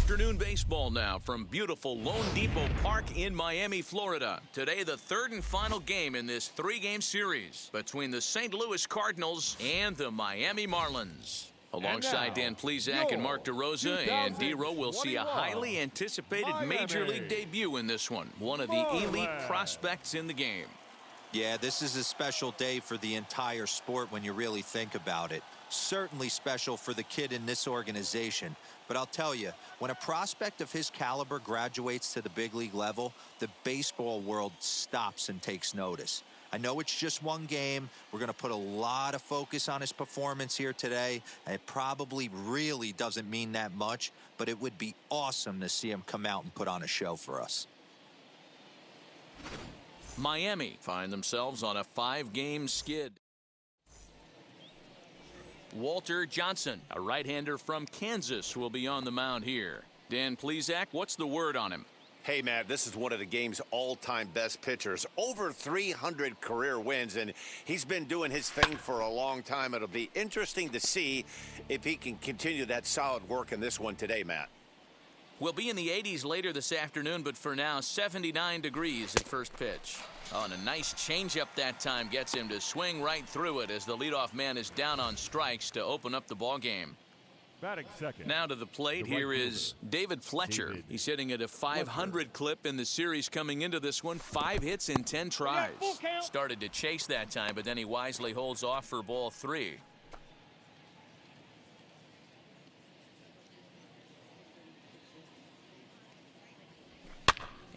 Afternoon baseball now from beautiful Lone Depot Park in Miami, Florida. Today, the third and final game in this three-game series between the St. Louis Cardinals and the Miami Marlins. Alongside Dan Plesac and Mark DeRosa, and D-Row will see a highly anticipated Major League debut in this one. One of the elite prospects in the game. Yeah, this is a special day for the entire sport when you really think about it. Certainly special for the kid in this organization. But I'll tell you, when a prospect of his caliber graduates to the big league level, the baseball world stops and takes notice. I know it's just one game. We're going to put a lot of focus on his performance here today. And it probably really doesn't mean that much, but it would be awesome to see him come out and put on a show for us. Miami find themselves on a 5-game skid. Walter Johnson, a right-hander from Kansas, will be on the mound here. Dan Plesac, what's the word on him? Hey, Matt, this is one of the game's all-time best pitchers. Over 300 career wins, and he's been doing his thing for a long time. It'll be interesting to see if he can continue that solid work in this one today, Matt. We'll be in the 80s later this afternoon, but for now, 79 degrees at first pitch. Oh, and a nice changeup that time gets him to swing right through it as the leadoff man is down on strikes to open up the ball game. Batting second. Now to the plate, here is David Fletcher. He's hitting at a 500 clip in the series coming into this one. 5 hits in 10 tries. Started to chase that time, but then he wisely holds off for ball 3.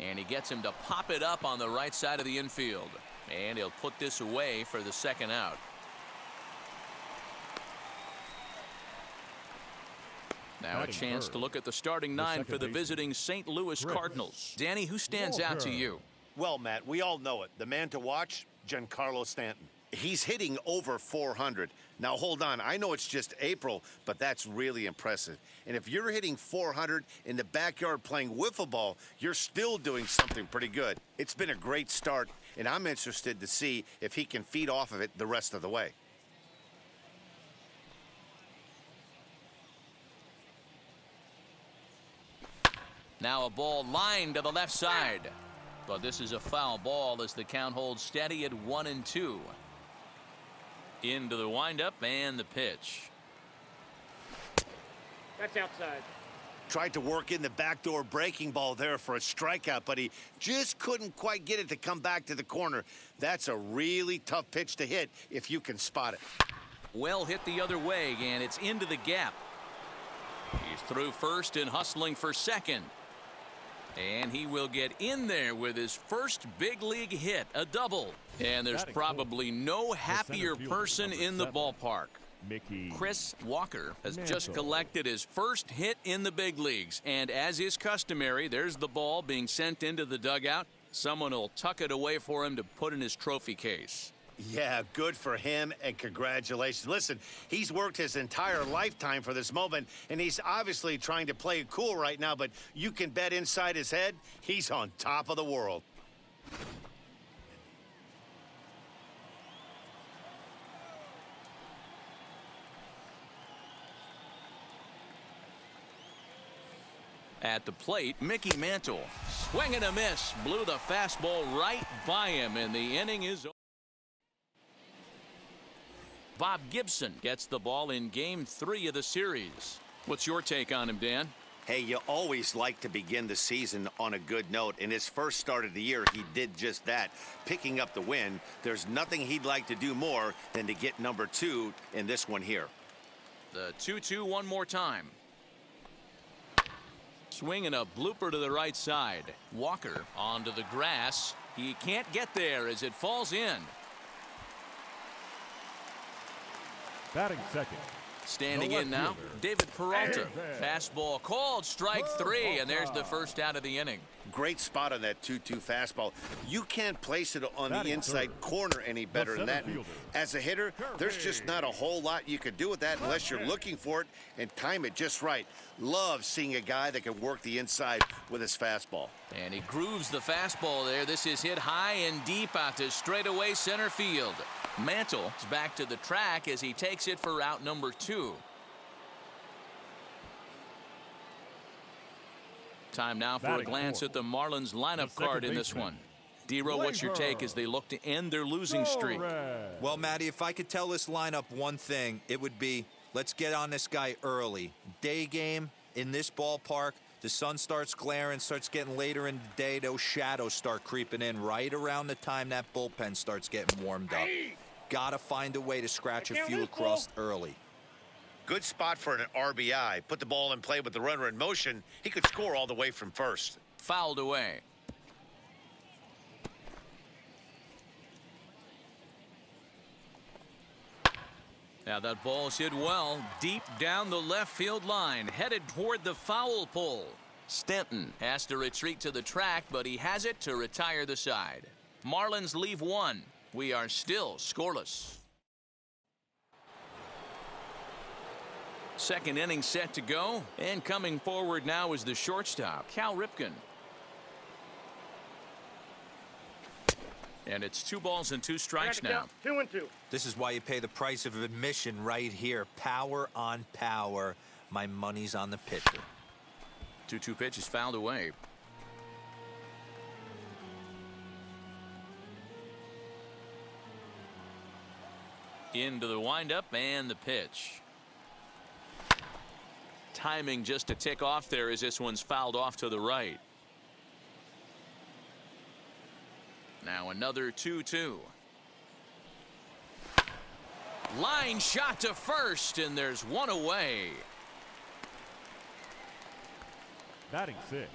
And he gets him to pop it up on the right side of the infield. And he'll put this away for the second out. Now a chance to look at the starting 9 for the visiting St. Louis Cardinals. Danny, who stands out to you? Well, Matt, we all know it. The man to watch, Giancarlo Stanton. He's hitting over 400. Now, hold on. I know it's just April, but that's really impressive. And if you're hitting 400 in the backyard playing wiffle ball, you're still doing something pretty good. It's been a great start, and I'm interested to see if he can feed off of it the rest of the way. Now a ball lined to the left side. But this is a foul ball as the count holds steady at 1-2. Into the windup and the pitch. That's outside. Tried to work in the backdoor breaking ball there for a strikeout, but he just couldn't quite get it to come back to the corner. That's a really tough pitch to hit if you can spot it. Well hit the other way, and it's into the gap. He's through first and hustling for second. And he will get in there with his first big league hit, a double. And there's probably no happier person in the ballpark. Chris Walker has just collected his first hit in the big leagues. And as is customary, there's the ball being sent into the dugout. Someone will tuck it away for him to put in his trophy case. Yeah, good for him, and congratulations. Listen, he's worked his entire lifetime for this moment, and he's obviously trying to play it cool right now, but you can bet inside his head, he's on top of the world. At the plate, Mickey Mantle. Swing and a miss. Blew the fastball right by him, and the inning is over. Bob Gibson gets the ball in Game 3 of the series. What's your take on him, Dan? Hey, you always like to begin the season on a good note. In his first start of the year, he did just that, picking up the win. There's nothing he'd like to do more than to get number 2 in this one here. The 2-2 one more time. Swing and a blooper to the right side. Walker onto the grass. He can't get there as it falls in. Batting second. Standing in now, David Peralta. Fastball called, strike 3, and there's the first out of the inning. Great spot on that 2-2 fastball. You can't place it on the inside corner any better than that. As a hitter, there's just not a whole lot you could do with that unless you're looking for it and time it just right. Love seeing a guy that can work the inside with his fastball. And he grooves the fastball there. This is hit high and deep out to straightaway center field. Mantle is back to the track as he takes it for out number 2. Time now for a Batting glance fourth. at the Marlins lineup The second card in this baseman. one. D-Row, what's your take as they look to end their losing streak? Torres. Well, Matty, if I could tell this lineup one thing, it would be let's get on this guy early. Day game in this ballpark, the sun starts glaring, starts getting later in the day. Those shadows start creeping in right around the time that bullpen starts getting warmed up. Got to find a way to scratch a few across early. Good spot for an RBI. Put the ball in play with the runner in motion. He could score all the way from first. Fouled away. Now that ball's hit well, deep down the left field line, headed toward the foul pole. Stanton has to retreat to the track, but he has it to retire the side. Marlins leave one. We are still scoreless. Second inning set to go, and coming forward now is the shortstop, Cal Ripken. And it's 2 balls and 2 strikes now. 2-2. This is why you pay the price of admission right here. Power on power. My money's on the pitcher. 2-2 pitch is fouled away. Into the windup and the pitch. Timing just to tick off there as this one's fouled off to the right. Now another 2-2. Line shot to first, and there's one away. Batting 6.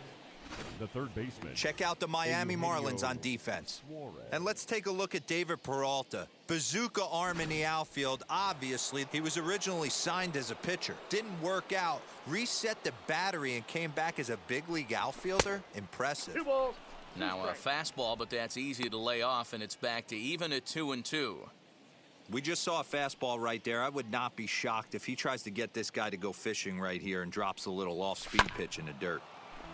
The third baseman. Check out the Miami Eugenio Marlins on defense. Suarez. And let's take a look at David Peralta. Bazooka arm in the outfield. Obviously, he was originally signed as a pitcher. Didn't work out. Reset the battery and came back as a big league outfielder. Impressive. 2 balls. Now a fastball, but that's easy to lay off, and it's back to even at 2-2. We just saw a fastball right there. I would not be shocked if he tries to get this guy to go fishing right here and drops a little off-speed pitch in the dirt.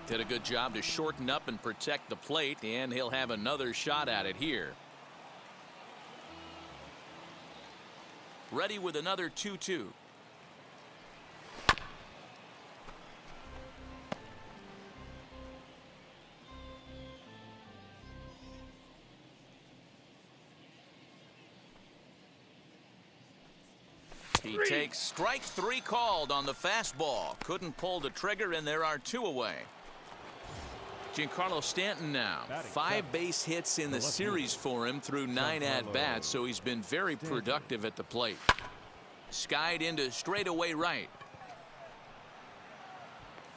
Did a good job to shorten up and protect the plate, and he'll have another shot at it here. Ready with another 2-2. He takes strike 3 called on the fastball. Couldn't pull the trigger, and there are 2 away. Giancarlo Stanton now. 5 base hits in the series for him through 9 at-bats, so he's been very productive at the plate. Skied into straightaway right.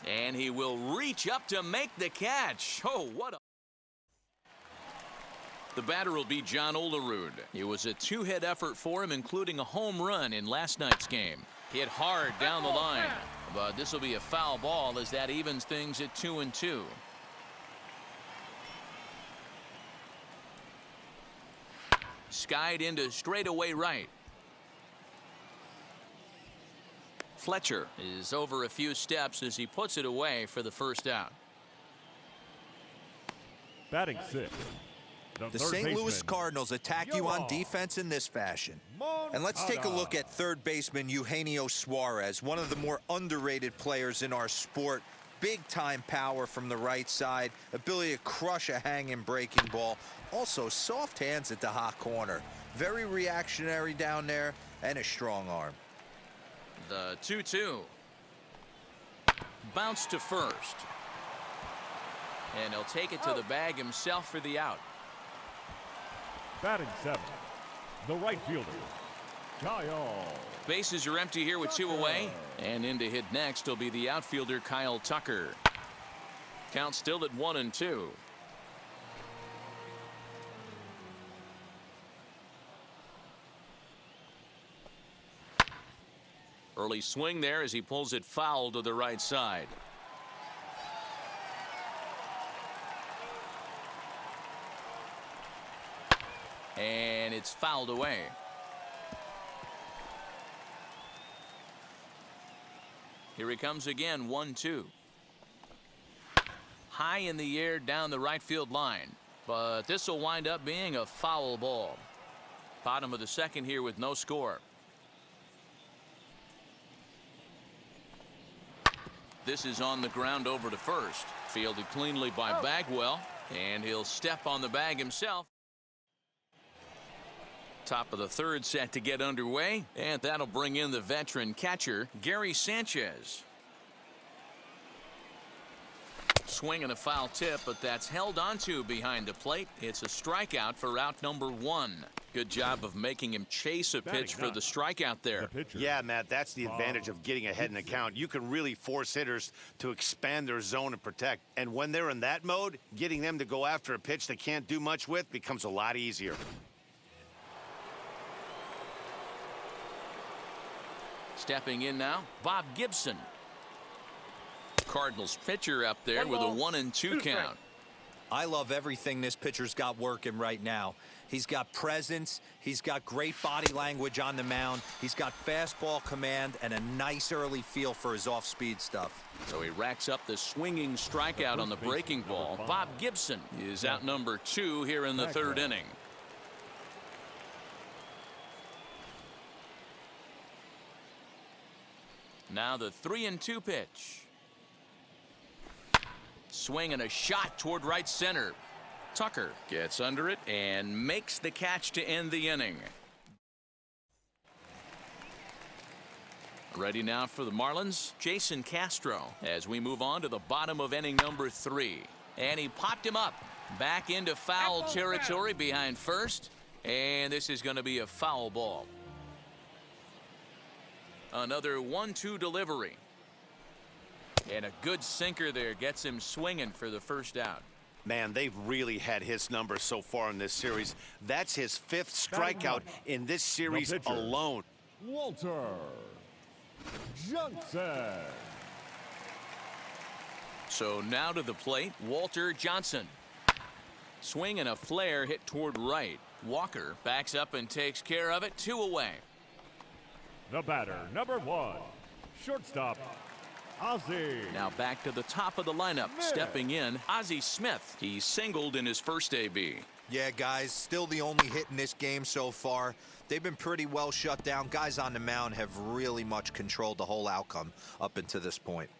And he will reach up to make the catch. Oh, what a... The batter will be John Olerud. It was a 2-hit effort for him, including a home run in last night's game. Hit hard down the line, but this will be a foul ball as that evens things at 2-2. Skied into straightaway right. Fletcher is over a few steps as he puts it away for the first out. Batting 6. The third St. Louis baseman. Cardinals attack you on defense in this fashion. And let's take a look at third baseman Eugenio Suarez, one of the more underrated players in our sport. Big time power from the right side, ability to crush a hanging breaking ball. Also soft hands at the hot corner. Very reactionary down there and a strong arm. The 2-2. Bounce to first. And he'll take it to the bag himself for the out. Batting 7. The right fielder. Kyle. Bases are empty here with 2 away. And in to hit next will be the outfielder Kyle Tucker. Count still at 1-2. Early swing there as he pulls it foul to the right side. And it's fouled away. Here he comes again, 1-2. High in the air down the right field line, but this will wind up being a foul ball. Bottom of the second here with no score. This is on the ground over to first. Fielded cleanly by Bagwell, and he'll step on the bag himself. Top of the third set to get underway, and that'll bring in the veteran catcher, Gary Sanchez. Swing and a foul tip, but that's held onto behind the plate. It's a strikeout for out number 1. Good job of making him chase a pitch for the strikeout there. Yeah, Matt, that's the advantage of getting ahead in the count. You can really force hitters to expand their zone and protect. And when they're in that mode, getting them to go after a pitch they can't do much with becomes a lot easier. Stepping in now, Bob Gibson. Cardinals pitcher up there with a 1-2 count. I love everything this pitcher's got working right now. He's got presence, he's got great body language on the mound, he's got fastball command and a nice early feel for his off-speed stuff. So he racks up the swinging strikeout on the breaking ball. Bob Gibson is out number 2 here in the third inning. Now the 3-2 pitch. Swing and a shot toward right center. Tucker gets under it and makes the catch to end the inning. Ready now for the Marlins, Jason Castro, as we move on to the bottom of inning number 3. And he popped him up back into foul territory behind first, and this is going to be a foul ball. Another 1-2 delivery. And a good sinker there gets him swinging for the first out. Man, they've really had his number so far in this series. That's his 5th strikeout in this series alone. Walter Johnson. So now to the plate, Walter Johnson. Swing and a flare hit toward right. Walker backs up and takes care of it. 2 away. The batter, number 1, shortstop, Ozzie. Now back to the top of the lineup. Stepping in, Ozzie Smith. He singled in his first AB. Yeah, guys, still the only hit in this game so far. They've been pretty well shut down. Guys on the mound have really much controlled the whole outcome up until this point.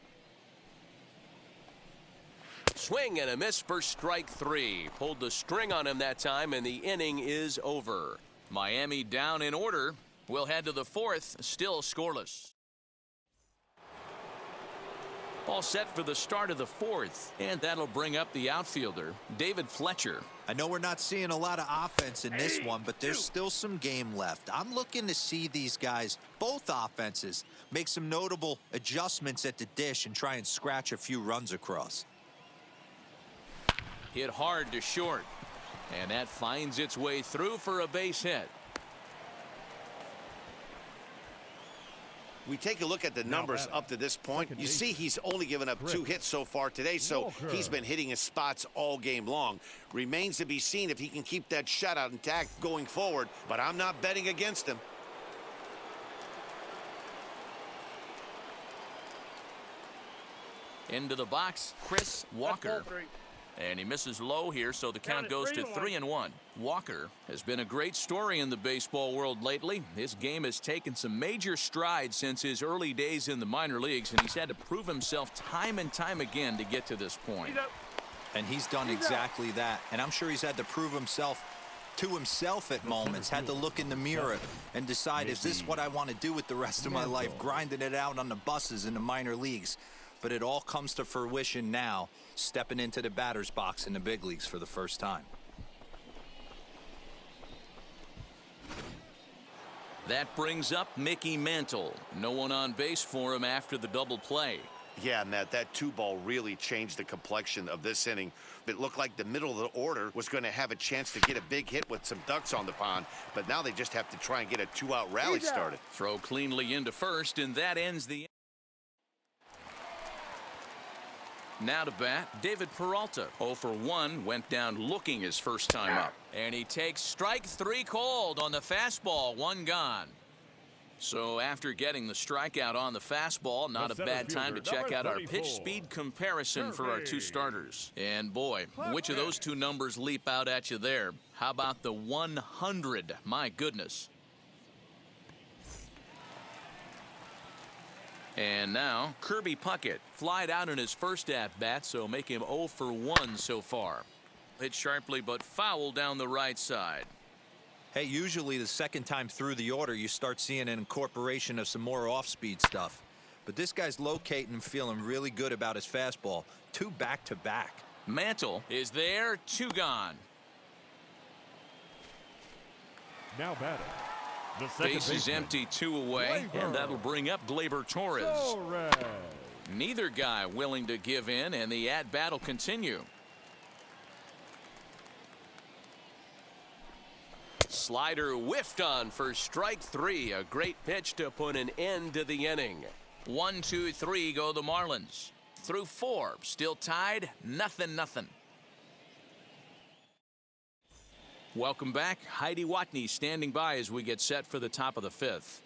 Swing and a miss for strike 3. Pulled the string on him that time, and the inning is over. Miami down in order. We'll head to the 4th, still scoreless. All set for the start of the 4th, and that'll bring up the outfielder, David Fletcher. I know we're not seeing a lot of offense in this one, but there's still some game left. I'm looking to see these guys, both offenses, make some notable adjustments at the dish and try and scratch a few runs across. Hit hard to short, and that finds its way through for a base hit. We take a look at the numbers up to this point. You see he's only given up 2 hits so far today, so he's been hitting his spots all game long. Remains to be seen if he can keep that shutout intact going forward, but I'm not betting against him. Into the box, Chris Walker. And he misses low here, so the count goes to 3-1. Walker has been a great story in the baseball world lately. His game has taken some major strides since his early days in the minor leagues, and he's had to prove himself time and time again to get to this point. And he's done exactly that. And I'm sure he's had to prove himself to himself at moments, had to look in the mirror and decide, is this what I want to do with the rest of my life, grinding it out on the buses in the minor leagues? But it all comes to fruition now, stepping into the batter's box in the big leagues for the first time. That brings up Mickey Mantle. No one on base for him after the double play. Yeah, Matt, that 2-ball really changed the complexion of this inning. It looked like the middle of the order was going to have a chance to get a big hit with some ducks on the pond, but now they just have to try and get a 2-out rally started. Throw cleanly into first, and that ends the. Now to bat, David Peralta. 0 for 1, went down looking his first time up. And he takes strike 3 called on the fastball, 1 gone. So after getting the strikeout on the fastball, not a bad time to check out our pitch speed comparison for our 2 starters. And boy, which of those 2 numbers leap out at you there? How about the 100? My goodness. And now Kirby Puckett flied out in his first at-bat, so make him 0 for 1 so far. Hit sharply but foul down the right side. Hey, usually the second time through the order, you start seeing an incorporation of some more off-speed stuff. But this guy's locating and feeling really good about his fastball. 2 back-to-back. Mantle is there, 2 gone. Now batting. The second Base is baseman, empty, 2 away, Gleyber. and that'll bring up Gleyber Torres. Torres. Neither guy willing to give in, and the at-bat will continue. Slider whiffed on for strike 3. A great pitch to put an end to the inning. 1, 2, 3 go the Marlins. Through 4, still tied, 0-0. Welcome back. Heidi Watney standing by as we get set for the top of the 5th.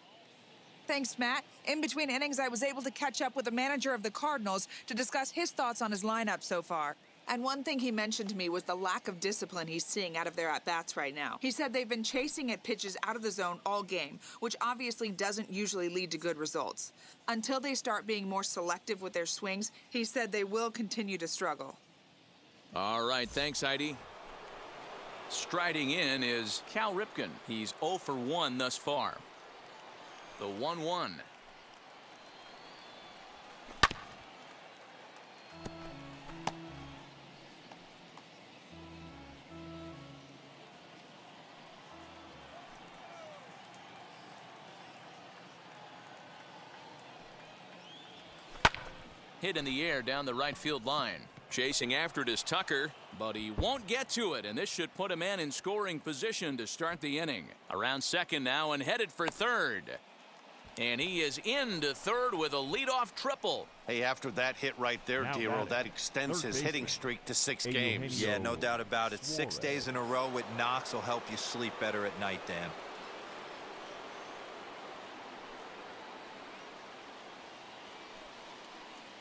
Thanks, Matt. In between innings, I was able to catch up with the manager of the Cardinals to discuss his thoughts on his lineup so far. And one thing he mentioned to me was the lack of discipline he's seeing out of their at-bats right now. He said they've been chasing at pitches out of the zone all game, which obviously doesn't usually lead to good results. Until they start being more selective with their swings, he said they will continue to struggle. All right, thanks, Heidi. Striding in is Cal Ripken. He's 0 for 1 thus far. The 1-1. Hit in the air down the right field line. Chasing after it is Tucker, but he won't get to it, and this should put a man in scoring position to start the inning. Around second now and headed for third. And he is into third with a leadoff triple. Hey, after that hit right there, Now Dero, batting. that extends Third his hitting baseman, streak to 6 Eugenio games. Yeah, no doubt about it. 6 Suarez. days in a row with knocks will help you sleep better at night, Dan.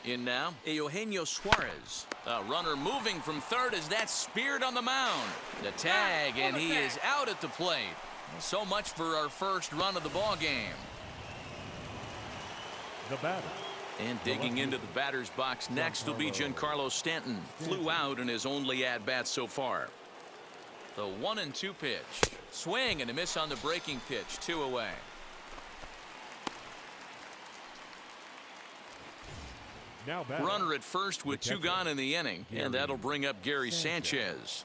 In now, Eugenio Suarez. A runner moving from third as that's speared on the mound. The tag, and he is out at the plate. So much for our first run of the ball game. The batter. And digging into the batter's box next will be Giancarlo Stanton. Flew out in his only at-bat so far. The 1-2 pitch. Swing and a miss on the breaking pitch. 2 away. Now batting. Runner at first with The 2 catcher, gone in the inning. Gary And that'll bring up Gary Sanchez.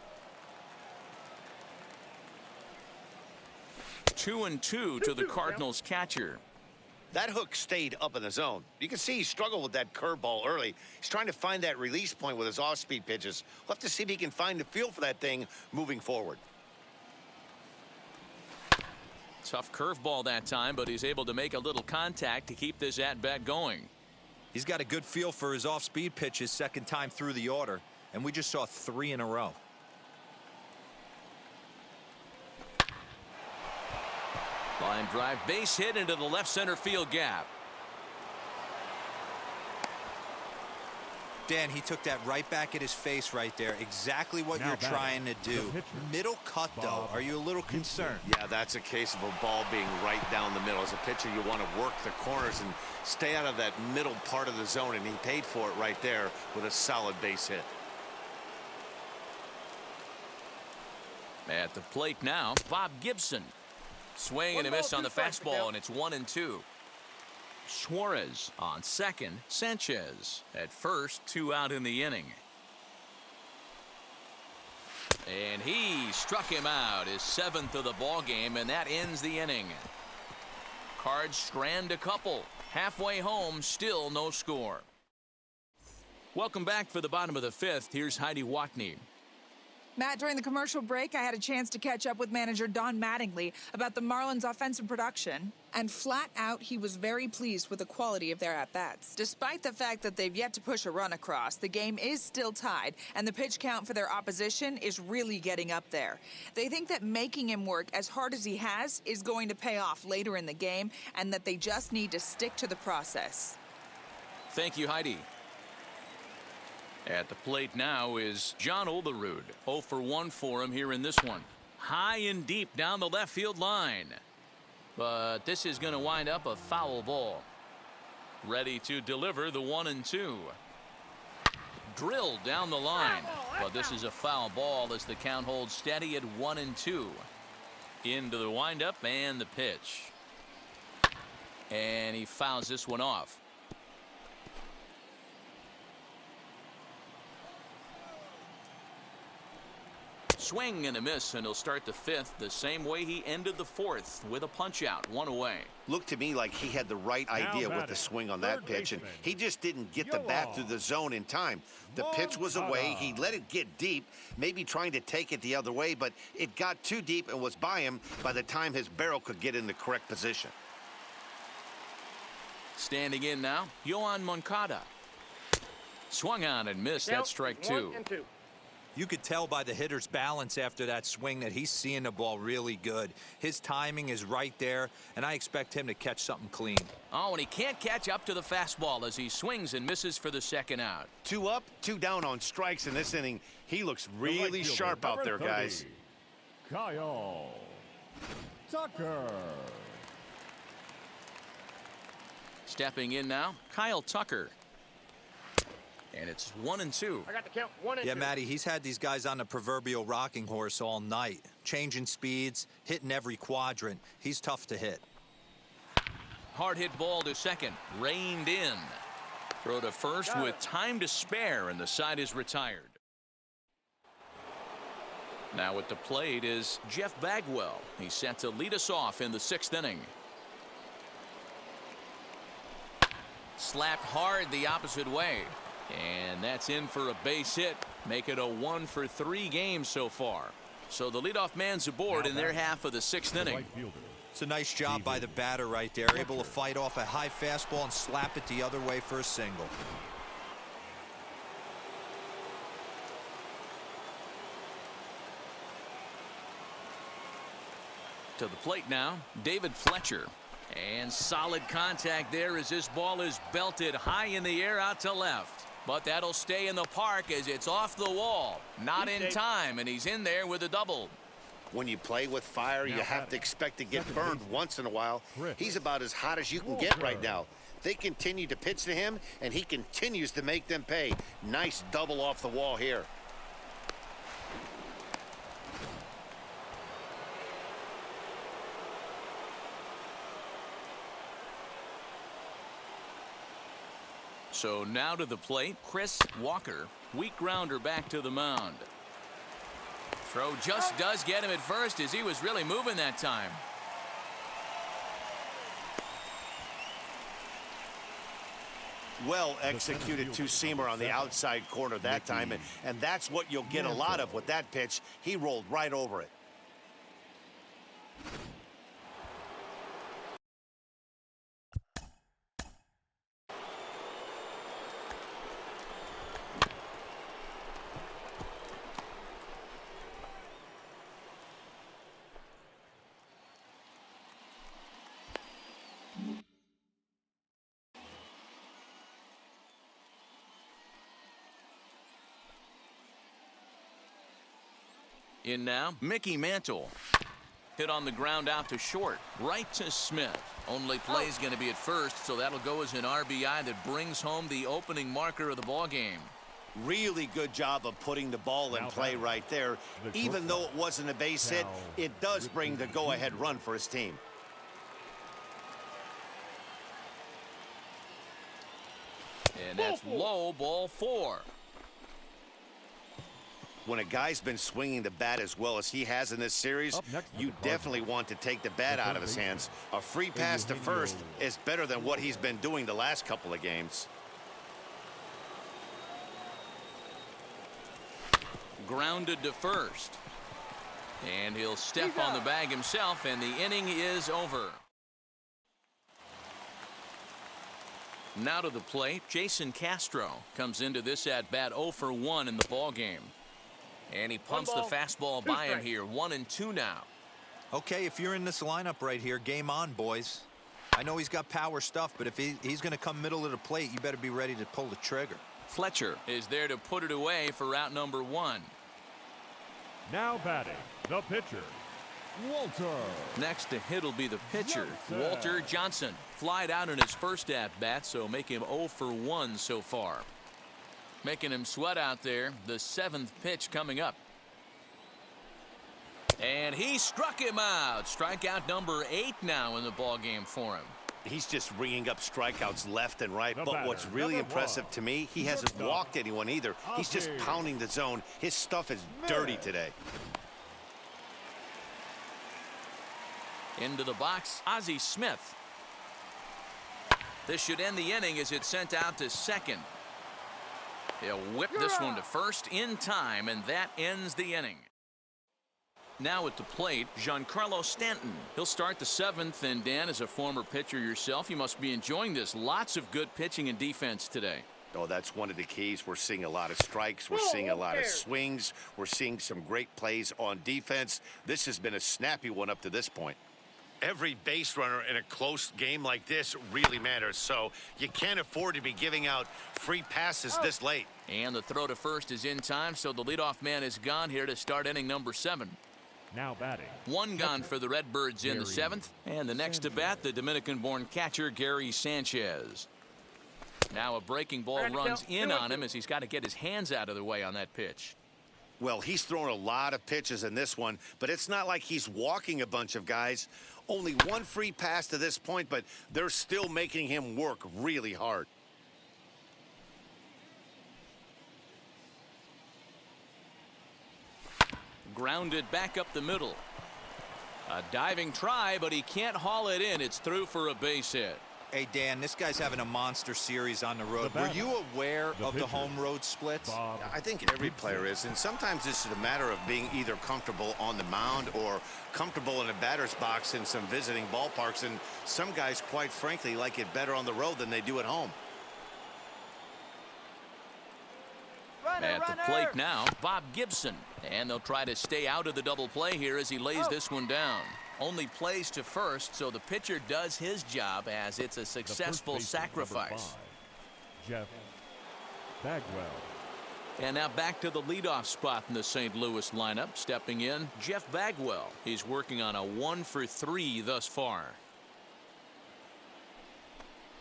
Sanchez. 2-2 to the Cardinals catcher. That hook stayed up in the zone. You can see he struggled with that curveball early. He's trying to find that release point with his off-speed pitches. We'll have to see if he can find a feel for that thing moving forward. Tough curveball that time, but he's able to make a little contact to keep this at-bat going. He's got a good feel for his off-speed pitches second time through the order, and we just saw 3 in a row. Line drive, base hit into the left center field gap. Dan, he took that right back at his face right there. Exactly what Now you're batting, trying to do. the pitcher, Middle cut, though. Bob Are you a little concerned? Yeah, that's a case of a ball being right down the middle. As a pitcher, you want to work the corners and stay out of that middle part of the zone, and he paid for it right there with a solid base hit. At the plate now, Bob Gibson. Swing and a miss on the fastball, and it's 1-2. Suarez on second. Sanchez at first, 2 out in the inning. And he struck him out, his 7th of the ball game, and that ends the inning. Cards strand a couple. Halfway home, still no score. Welcome back for the bottom of the 5th. Here's Heidi Watney. Matt, during the commercial break, I had a chance to catch up with manager Don Mattingly about the Marlins' offensive production. And flat out, he was very pleased with the quality of their at-bats. Despite the fact that they've yet to push a run across, the game is still tied, and the pitch count for their opposition is really getting up there. They think that making him work as hard as he has is going to pay off later in the game, and that they just need to stick to the process. Thank you, Heidi. At the plate now is John Olerud. 0 for 1 for him here in this one. High and deep down the left field line. But this is going to wind up a foul ball. Ready to deliver the 1-2. Drilled down the line. But this is a foul ball as the count holds steady at 1-2. Into the windup and the pitch. And he fouls this one off. Swing and a miss, and he'll start the fifth the same way he ended the fourth, with a punch out, one away. Looked to me like he had the right idea with the swing on that pitch, and he just didn't get the bat through the zone in time. The pitch was away. He let it get deep, maybe trying to take it the other way, but it got too deep and was by him by the time his barrel could get in the correct position. Standing in now, Yoan Moncada. Swung on and missed. That's strike two. You could tell by the hitter's balance after that swing that he's seeing the ball really good. His timing is right there, and I expect him to catch something clean. Oh, and he can't catch up to the fastball as he swings and misses for the second out. 2 up, 2 down on strikes in this inning. He looks really sharp out there, guys. Kyle Tucker. Stepping in now, Kyle Tucker. And it's 1-2. I got the count. 1-2. Yeah, Matty, he's had these guys on the proverbial rocking horse all night. Changing speeds, hitting every quadrant. He's tough to hit. Hard hit ball to second. Reined in. Throw to first with time to spare, and the side is retired. Now at the plate is Jeff Bagwell. He's set to lead us off in the 6th inning. Slapped hard the opposite way. And that's in for a base hit. Make it a 1-for-3 game so far. So the leadoff man's aboard in their half of the 6th inning. It's a nice job by the batter right there. Able to fight off a high fastball and slap it the other way for a single. To the plate now, David Fletcher. And solid contact there as this ball is belted high in the air out to left. But that'll stay in the park as it's off the wall. Not in time, and he's in there with a double. When you play with fire, you have to expect to get burned once in a while. He's about as hot as you can get right now. They continue to pitch to him, and he continues to make them pay. Nice double off the wall here. So now to the plate, Chris Walker. Weak grounder back to the mound. Throw just does get him at first as he was really moving that time. Well executed two-seamer on the outside corner that time, and that's what you'll get a lot of with that pitch. He rolled right over it. In now, Mickey Mantle. Hit on the ground out to short. Right to Smith. Only play's going to be at first, so that'll go as an RBI that brings home the opening marker of the ball game. Really good job of putting the ball in play right there. Even though it wasn't a base hit, it does bring the go-ahead run for his team. And that's low, ball 4. When a guy's been swinging the bat as well as he has in this series, you definitely want to take the bat out of his hands. A free pass to first is better than what he's been doing the last couple of games. Grounded to first. And he'll step on the bag himself, and the inning is over. Now to the plate, Jason Castro comes into this at-bat 0 for 1 in the ball game. And he pumps the fastball by him here. 1-2 now. Okay, if you're in this lineup right here, game on, boys. I know he's got power stuff, but if he's going to come middle of the plate, you better be ready to pull the trigger. Fletcher is there to put it away for route number 1. Now batting, the pitcher, Walter. Next to hit will be the pitcher, Johnson. Walter Johnson. Flied out in his first at-bat, so make him 0 for 1 so far. Making him sweat out there, the 7th pitch coming up. And he struck him out. Strikeout number 8 now in the ballgame for him. He's just ringing up strikeouts left and right. The But batter, what's really number impressive 1. to me, he hasn't walked anyone either. He's just Ozzie. pounding the zone. His stuff is dirty today. Into the box, Ozzie Smith. This should end the inning as it's sent out to second. He'll whip this one to first in time, and that ends the inning. Now at the plate, Giancarlo Stanton. He'll start the 7th, and Dan, as a former pitcher yourself, you must be enjoying this. Lots of good pitching and defense today. Oh, that's one of the keys. We're seeing a lot of strikes. We're seeing a lot of swings. We're seeing some great plays on defense. This has been a snappy one up to this point. Every base runner in a close game like this really matters, so you can't afford to be giving out free passes this late. And the throw to first is in time, so the leadoff man is gone here to start inning number 7. Now batting. One gone for the Redbirds in the Gary 7th. And the next to bat, the Dominican-born catcher, Gary Sanchez. Now a breaking ball runs in on him as he's got to get his hands out of the way on that pitch. Well, he's thrown a lot of pitches in this one, but it's not like he's walking a bunch of guys. Only one free pass to this point, but they're still making him work really hard. Grounded back up the middle. A diving try, but he can't haul it in. It's through for a base hit. Hey, Dan, this guy's having a monster series on the road. The Were batter, you aware of the pitcher, home road splits? Bob I think every player is, and sometimes this is a matter of being either comfortable on the mound or comfortable in a batter's box in some visiting ballparks, and some guys, quite frankly, like it better on the road than they do at home. At the plate now, Bob Gibson. And they'll try to stay out of the double play here as he lays this one down. Only plays to first, so the pitcher does his job as it's a successful sacrifice. Jeff Bagwell. And now back to the leadoff spot in the St. Louis lineup. Stepping in, Jeff Bagwell. He's working on a 1 for 3 thus far.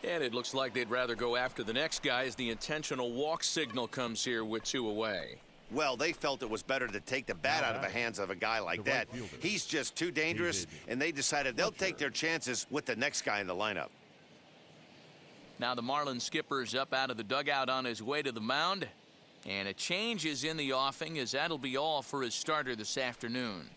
And it looks like they'd rather go after the next guy as the intentional walk signal comes here with 2 away. Well, they felt it was better to take the bat out of the hands of a guy like The right that. fielder, He's just too dangerous, and they decided they'll take their chances with the next guy in the lineup. Now the Marlins skipper's up out of the dugout on his way to the mound. And a change is in the offing as that'll be all for his starter this afternoon.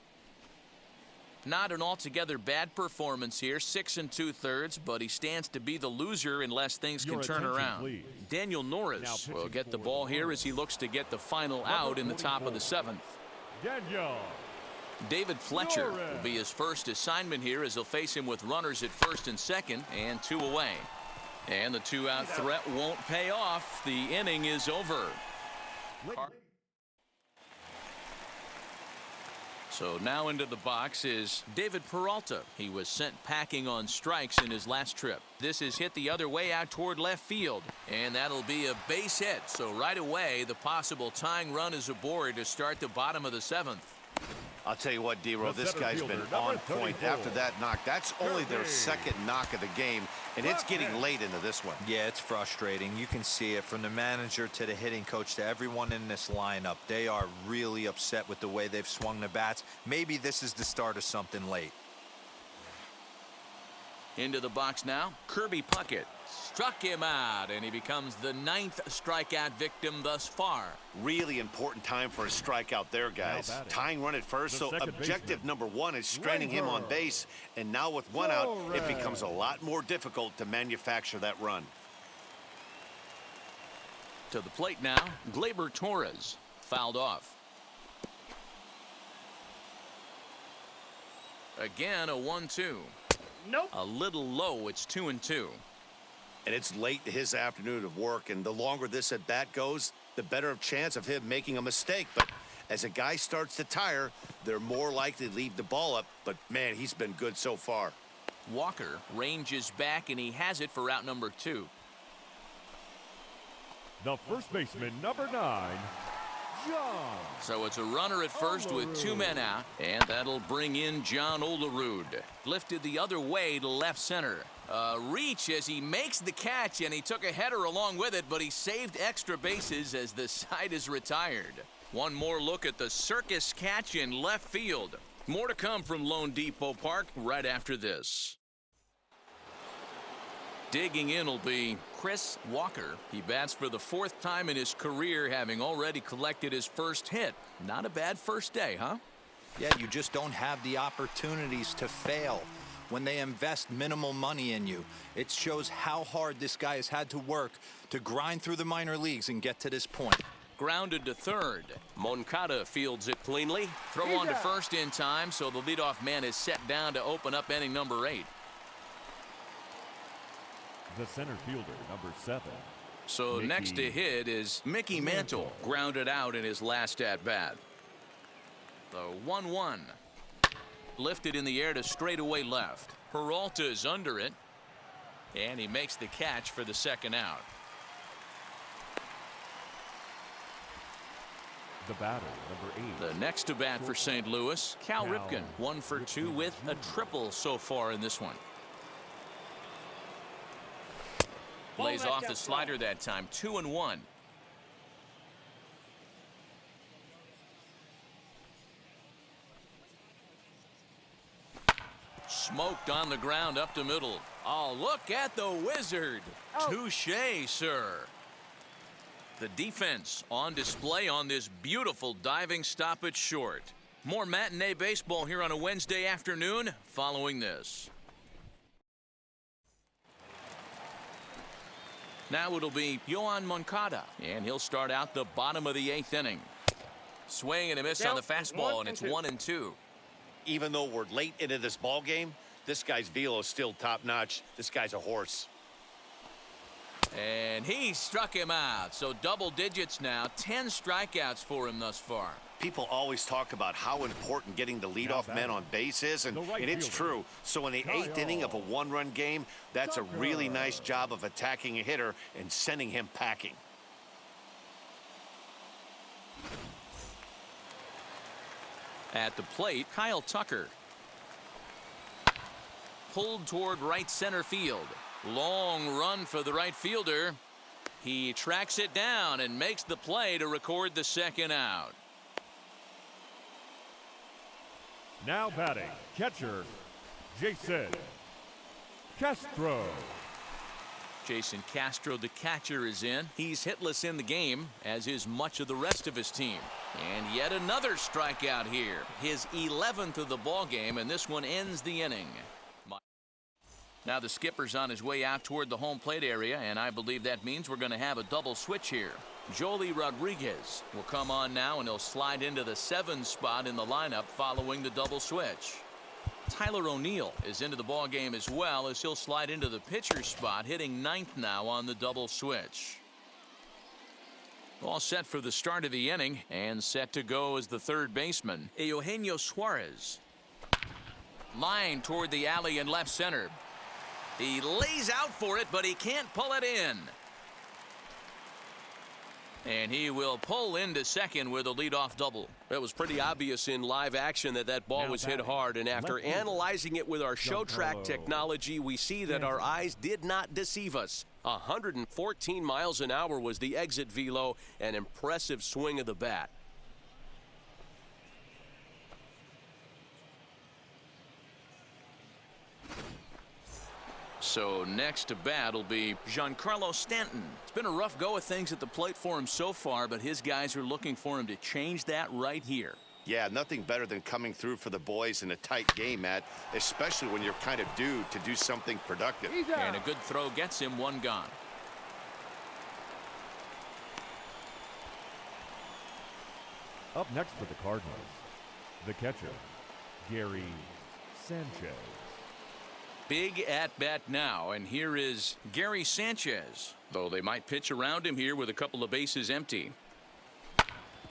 Not an altogether bad performance here, 6 2/3, but he stands to be the loser unless things can Your turn attention, around. please. Daniel Norris Now will pitching get the for ball the here Marlins. as he looks to get the final out in the top of the 7th. Daniel. David Fletcher will Norris. be his first assignment here as he'll face him with runners at first and second and 2 away. And the 2-out threat won't pay off. The inning is over. So now into the box is David Peralta. He was sent packing on strikes in his last trip. This is hit the other way out toward left field. And that'll be a base hit. So right away, the possible tying run is aboard to start the bottom of the 7th. I'll tell you what, D-Row, The this center guy's fielder, been number on point 34. after that knock. That's only their Kirby. second knock of the game, and it's getting late into this one. Yeah, it's frustrating. You can see it from the manager to the hitting coach to everyone in this lineup. They are really upset with the way they've swung the bats. Maybe this is the start of something late. Into the box now, Kirby Puckett. Struck him out, and he becomes the 9th strikeout victim thus far. Really important time for a strikeout there, guys. batting. Tying run at first, The so second objective baseman. number 1 is straining him on Gleyber. base. And now with 1 out, it Torres. becomes a lot more difficult to manufacture that run. To the plate now, Gleyber Torres. Fouled off. Again, a 1-2. Nope. A little low. It's 2-2. And it's late in his afternoon of work, and the longer this at bat goes, the better of chance of him making a mistake. But as a guy starts to tire, they're more likely to leave the ball up. But man, he's been good so far. Walker ranges back, and he has it for out number 2. The first baseman, number 9, John. So it's a runner at first with 2 men out, and that'll bring in John Olerud. Lifted the other way to left center. Reach as he makes the catch, and he took a header along with it, but he saved extra bases as the side is retired. One more look at the circus catch in left field. More to come from Lone Depot Park right after this. Digging in will be Chris Walker. He bats for the 4th time in his career, having already collected his first hit. Not a bad first day, huh? Yeah, you just don't have the opportunities to fail when they invest minimal money in you. It shows how hard this guy has had to work to grind through the minor leagues and get to this point. Grounded to third. Moncada fields it cleanly. Throw on to first in time, so the leadoff man is set down to open up inning number 8. The center fielder, number 7. So Mickey next to hit is Mickey Mantle, grounded out in his last at-bat. The 1-1. Lifted in the air to straightaway left. Peralta's under it, and he makes the catch for the second out. The batter, number 8. The next to bat for St. Louis, Cal Ripken, 1 for 2 with a triple so far in this one. Lays off the slider that time, 2-1. Smoked on the ground up the middle. Oh, look at the wizard. Touché, sir. The defense on display on this beautiful diving stop at short. More matinee baseball here on a Wednesday afternoon following this. Now it'll be Yoan Moncada, and he'll start out the bottom of the 8th inning. Swing and a miss on the fastball, and it's 1-2. Even though we're late into this ball game, this guy's velo is still top-notch. This guy's a horse. And he struck him out. So double digits now, 10 strikeouts for him thus far. People always talk about how important getting the leadoff man on base is, and it's true. So in the 8th inning of a 1-run game, that's a really nice job of attacking a hitter and sending him packing. At the plate, Kyle Tucker. Pulled toward right center field. Long run for the right fielder. He tracks it down and makes the play to record the second out. Now batting, catcher, Jason Castro. Jason Castro, the catcher, is in. He's hitless in the game, as is much of the rest of his team. And yet another strikeout here. His 11th of the ball game, and this one ends the inning. Now the skipper's on his way out toward the home plate area, and I believe that means we're going to have a double switch here. Joely Rodriguez will come on now, and he'll slide into the 7 spot in the lineup following the double switch. Tyler O'Neill is into the ball game as well, as he'll slide into the pitcher spot, hitting 9th now on the double switch. All set for the start of the inning, and set to go as the third baseman, Eugenio Suarez. Line toward the alley in left center. He lays out for it, but he can't pull it in. And he will pull into second with a leadoff double. It was pretty obvious in live action that ball was hit hard, and after analyzing it with our show track technology, we see that our eyes did not deceive us. 114 miles an hour was the exit velo, an impressive swing of the bat. So next to bat will be Giancarlo Stanton. It's been a rough go of things at the plate for him so far, but his guys are looking for him to change that right here. Yeah, nothing better than coming through for the boys in a tight game, Matt, especially when you're kind of due to do something productive. And a good throw gets him one gone. Up next for the Cardinals, the catcher, Gary Sanchez. Big at-bat now, and here is Gary Sanchez, though they might pitch around him here with a couple of bases empty.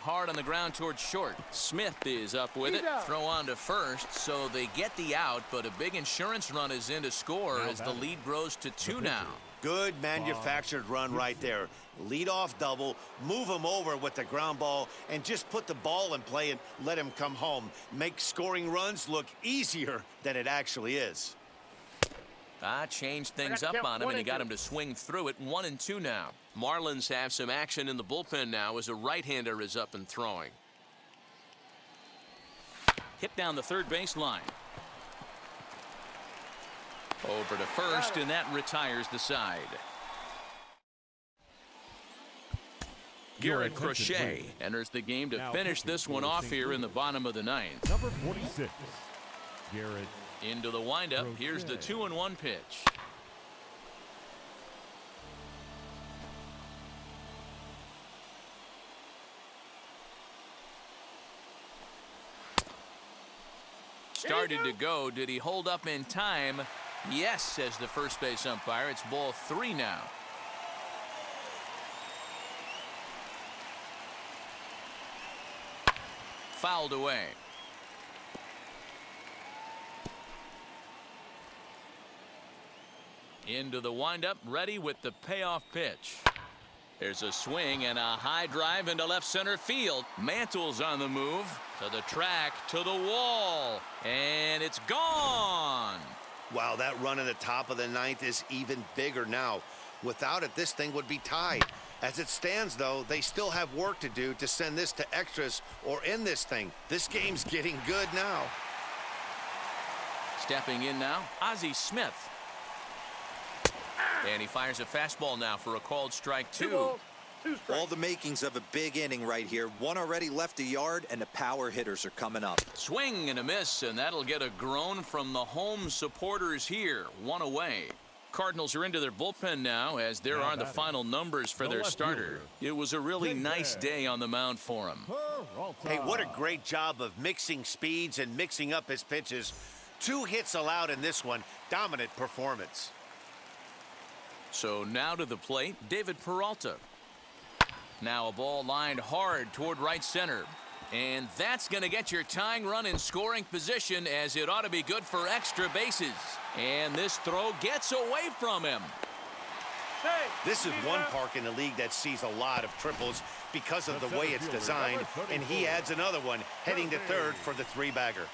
Hard on the ground towards short. Smith is up with it. Throw on to first, so they get the out, but a big insurance run is in to score as the lead grows to 2 now. Good manufactured run right there. Lead off double, move him over with the ground ball, and just put the ball in play and let him come home. Make scoring runs look easier than it actually is. Changed things up on him, and he got him to swing through it. 1-2 now. Marlins have some action in the bullpen now as a right-hander is up and throwing. Hit down the third baseline. Over to first, and that retires the side. Garrett Crochet enters the game to finish this one off here in the bottom of the ninth. Number 46, Garrett. Into the windup. Here's the 2-1 pitch. Started to go. Did he hold up in time? Yes, says the first base umpire. It's ball 3 now. Fouled away. Into the windup, ready with the payoff pitch. There's a swing and a high drive into left center field. Mantle's on the move to the track, to the wall, and it's gone. Wow, that run in the top of the ninth is even bigger now. Without it, this thing would be tied. As it stands, though, they still have work to do to send this to extras or end this thing. This game's getting good now. Stepping in now, Ozzie Smith. And he fires a fastball now for a called strike 2. All the makings of a big inning right here. One already left the yard, and the power hitters are coming up. Swing and a miss, and that'll get a groan from the home supporters here. 1 away. Cardinals are into their bullpen now, as there are the final numbers for their starter. It was a really nice day on the mound for him. Hey, what a great job of mixing speeds and mixing up his pitches. 2 hits allowed in this one. Dominant performance. So now to the plate, David Peralta. Now a ball lined hard toward right center. And that's going to get your tying run in scoring position, as it ought to be good for extra bases. And this throw gets away from him. This is one park in the league that sees a lot of triples because of the way it's designed. And he adds another one, heading to third for the 3-bagger.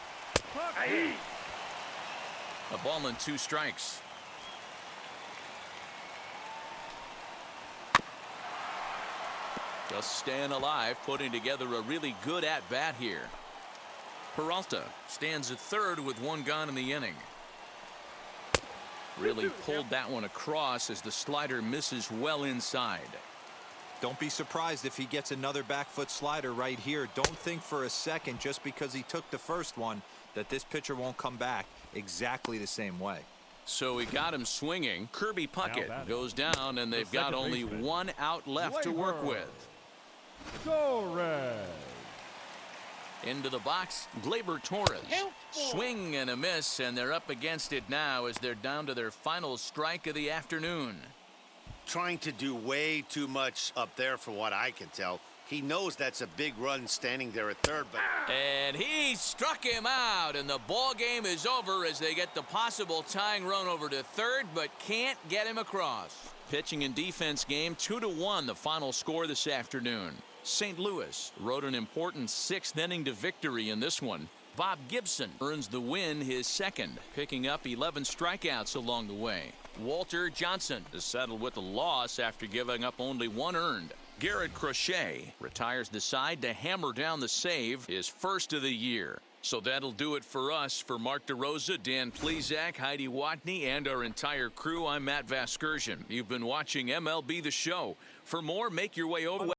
A ball and 2 strikes. Just staying alive, putting together a really good at-bat here. Peralta stands at third with 1 gone in the inning. Really pulled that one across as the slider misses well inside. Don't be surprised if he gets another back foot slider right here. Don't think for a second, just because he took the first one, that this pitcher won't come back exactly the same way. So he got him swinging. Kirby Puckett goes down, and they've got only 1 out left to work with. Torres. Into the box, Gleyber Torres. Swing and a miss, and they're up against it now as they're down to their final strike of the afternoon. Trying to do way too much up there for what I can tell. He knows that's a big run standing there at third, but... And he struck him out, and the ball game is over as they get the possible tying run over to third, but can't get him across. Pitching and defense game, 2-1, the final score this afternoon. St. Louis rode an important 6th inning to victory in this one. Bob Gibson earns the win, his second, picking up 11 strikeouts along the way. Walter Johnson is settled with a loss after giving up only 1 earned. Garrett Crochet retires the side to hammer down the save, his first of the year. So that'll do it for us. For Mark DeRosa, Dan Plesac, Heidi Watney, and our entire crew, I'm Matt Vasgersian. You've been watching MLB The Show. For more, make your way over